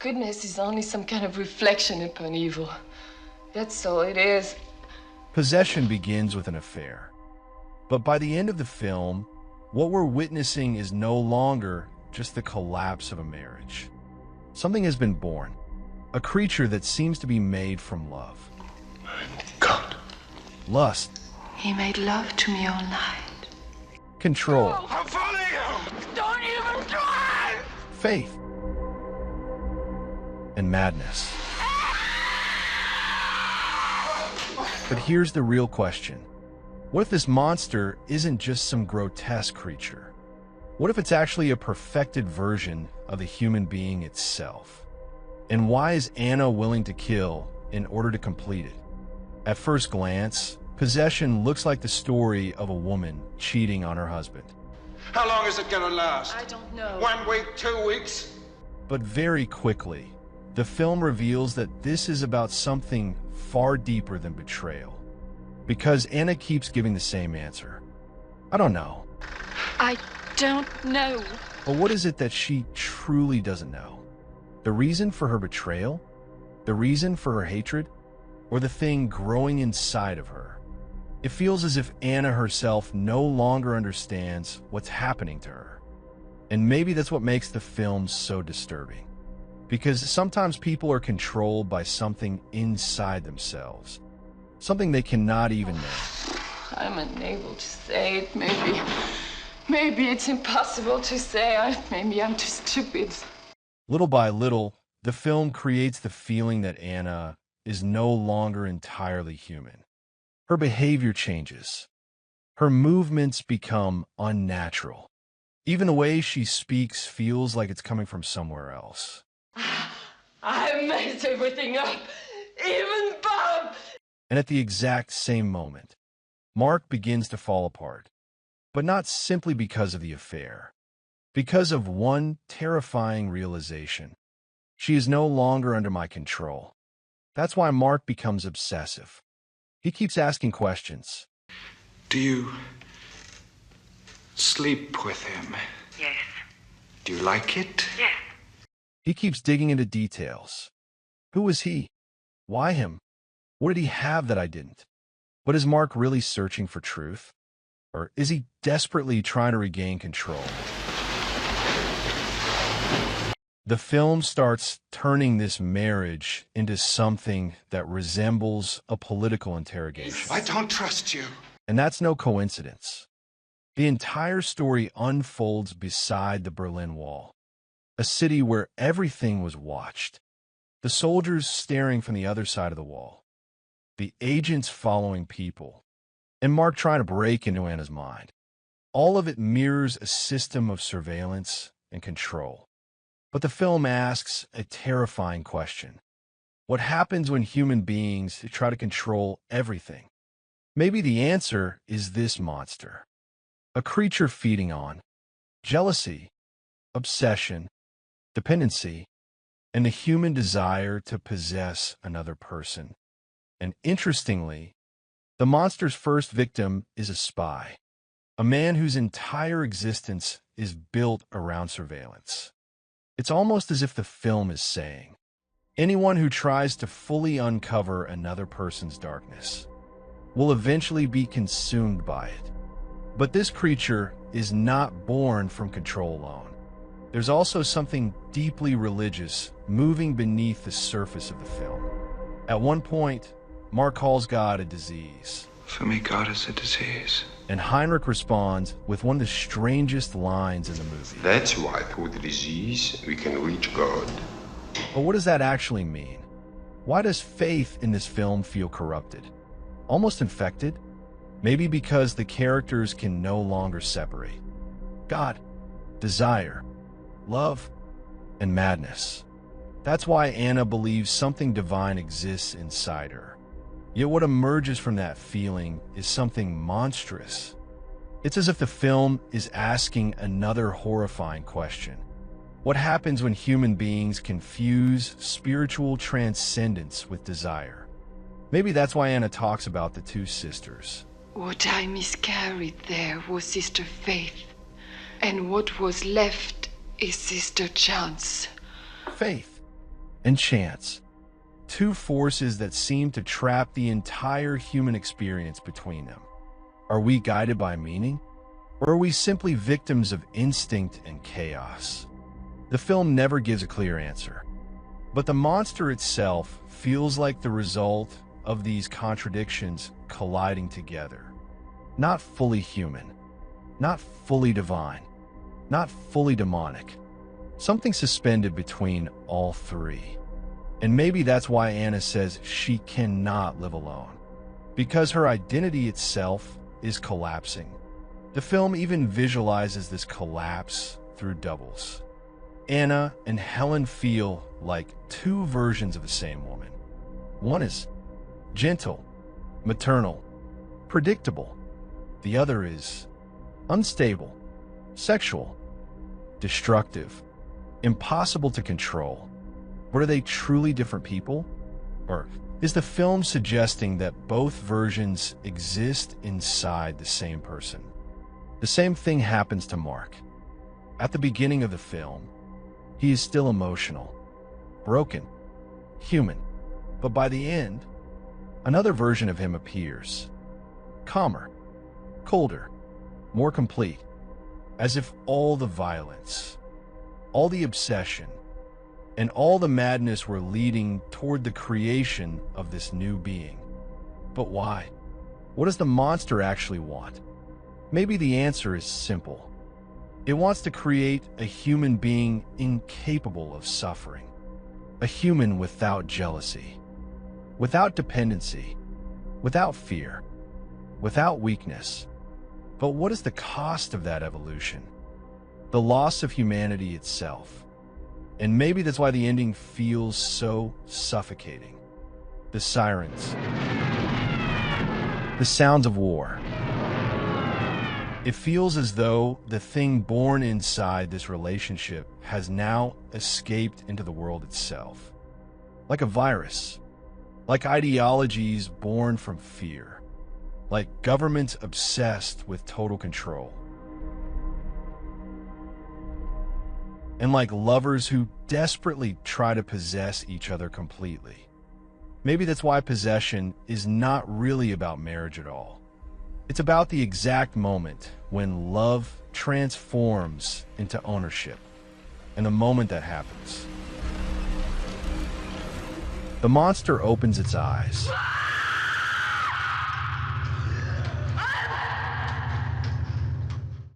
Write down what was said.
Goodness is only some kind of reflection upon evil. That's all it is. Possession begins with an affair. But by the end of the film, what we're witnessing is no longer just the collapse of a marriage. Something has been born, a creature that seems to be made from love. My God. Lust. He made love to me all night. Control. I'm following you! Don't even try! Faith. And madness. But here's the real question. What if this monster isn't just some grotesque creature? What if it's actually a perfected version of the human being itself? And why is Anna willing to kill in order to complete it? At first glance, possession looks like the story of a woman cheating on her husband. How long is it gonna last? I don't know. 1 week, 2 weeks? But very quickly, the film reveals that this is about something far deeper than betrayal. Because Anna keeps giving the same answer. I don't know. I don't know. But what is it that she truly doesn't know? The reason for her betrayal? The reason for her hatred? Or the thing growing inside of her? It feels as if Anna herself no longer understands what's happening to her. And maybe that's what makes the film so disturbing. Because sometimes people are controlled by something inside themselves. Something they cannot even name. I'm unable to say it. Maybe it's impossible to say. Maybe I'm too stupid. Little by little, the film creates the feeling that Anna is no longer entirely human. Her behavior changes. Her movements become unnatural. Even the way she speaks feels like it's coming from somewhere else. I messed everything up. Even Bob. And at the exact same moment, Mark begins to fall apart. But not simply because of the affair. Because of one terrifying realization. She is no longer under my control. That's why Mark becomes obsessive. He keeps asking questions. Do you sleep with him? Yes. Do you like it? Yes. He keeps digging into details. Who was he? Why him? What did he have that I didn't? But is Mark really searching for truth? Or is he desperately trying to regain control? The film starts turning this marriage into something that resembles a political interrogation. I don't trust you. And that's no coincidence. The entire story unfolds beside the Berlin Wall, a city where everything was watched. The soldiers staring from the other side of the wall, the agents following people, and Mark trying to break into Anna's mind. All of it mirrors a system of surveillance and control. But the film asks a terrifying question. What happens when human beings try to control everything? Maybe the answer is this monster. A creature feeding on jealousy, obsession, dependency, and the human desire to possess another person. And interestingly, the monster's first victim is a spy, a man whose entire existence is built around surveillance. It's almost as if the film is saying, anyone who tries to fully uncover another person's darkness will eventually be consumed by it. But this creature is not born from control alone. There's also something deeply religious moving beneath the surface of the film. At one point, Mark calls God a disease. For me, God is a disease. And Heinrich responds with one of the strangest lines in the movie. That's why through the disease we can reach God. But what does that actually mean? Why does faith in this film feel corrupted? Almost infected? Maybe because the characters can no longer separate. God, desire, love, and madness. That's why Anna believes something divine exists inside her. Yet what emerges from that feeling is something monstrous. It's as if the film is asking another horrifying question. What happens when human beings confuse spiritual transcendence with desire? Maybe that's why Anna talks about the two sisters. What I miscarried there was Sister Faith, and what was left is Sister Chance. Faith, and chance. Two forces that seem to trap the entire human experience between them. Are we guided by meaning? Or are we simply victims of instinct and chaos? The film never gives a clear answer. But the monster itself feels like the result of these contradictions colliding together. Not fully human, not fully divine, not fully demonic. Something suspended between all three. And maybe that's why Anna says she cannot live alone. Because her identity itself is collapsing. The film even visualizes this collapse through doubles. Anna and Helen feel like two versions of the same woman. One is gentle, maternal, predictable. The other is unstable, sexual, destructive, impossible to control. But are they truly different people? Or is the film suggesting that both versions exist inside the same person? The same thing happens to Mark. At the beginning of the film, he is still emotional, broken, human. But by the end, another version of him appears. Calmer, colder, more complete. As if all the violence, all the obsession, and all the madness were leading toward the creation of this new being. But why? What does the monster actually want? Maybe the answer is simple. It wants to create a human being incapable of suffering. A human without jealousy, without dependency, without fear, without weakness. But what is the cost of that evolution? The loss of humanity itself. And maybe that's why the ending feels so suffocating. The sirens. The sounds of war. It feels as though the thing born inside this relationship has now escaped into the world itself. Like a virus. Like ideologies born from fear. Like governments obsessed with total control. And like lovers who desperately try to possess each other completely. Maybe that's why possession is not really about marriage at all. It's about the exact moment when love transforms into ownership, and the moment that happens. The monster opens its eyes.